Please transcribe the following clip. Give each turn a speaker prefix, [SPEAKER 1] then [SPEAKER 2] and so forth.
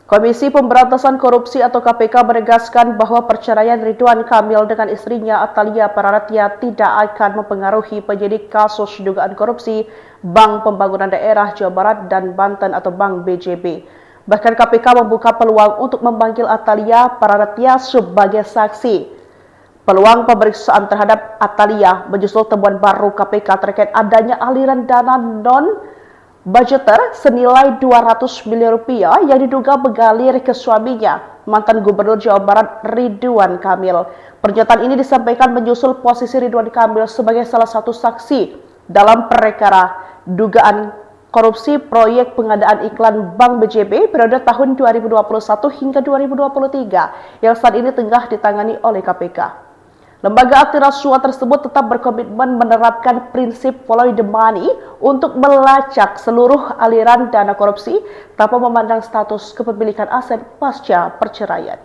[SPEAKER 1] Komisi Pemberantasan Korupsi atau KPK menegaskan bahwa perceraian Ridwan Kamil dengan istrinya Atalia Pararatya tidak akan mempengaruhi penyidik kasus dugaan korupsi Bank Pembangunan Daerah Jawa Barat dan Banten atau Bank BJB. Bahkan KPK membuka peluang untuk memanggil Atalia Pararatya sebagai saksi. Peluang pemeriksaan terhadap Atalia menyusul temuan baru KPK terkait adanya aliran dana non-budgeter senilai 200 miliar rupiah yang diduga mengalir ke suaminya, mantan Gubernur Jawa Barat Ridwan Kamil. Pernyataan ini disampaikan menyusul posisi Ridwan Kamil sebagai salah satu saksi dalam perkara dugaan korupsi proyek pengadaan iklan Bank BJB periode tahun 2021 hingga 2023 yang saat ini tengah ditangani oleh KPK. Lembaga anti rasuah tersebut tetap berkomitmen menerapkan prinsip follow the money untuk melacak seluruh aliran dana korupsi tanpa memandang status kepemilikan aset pasca perceraian.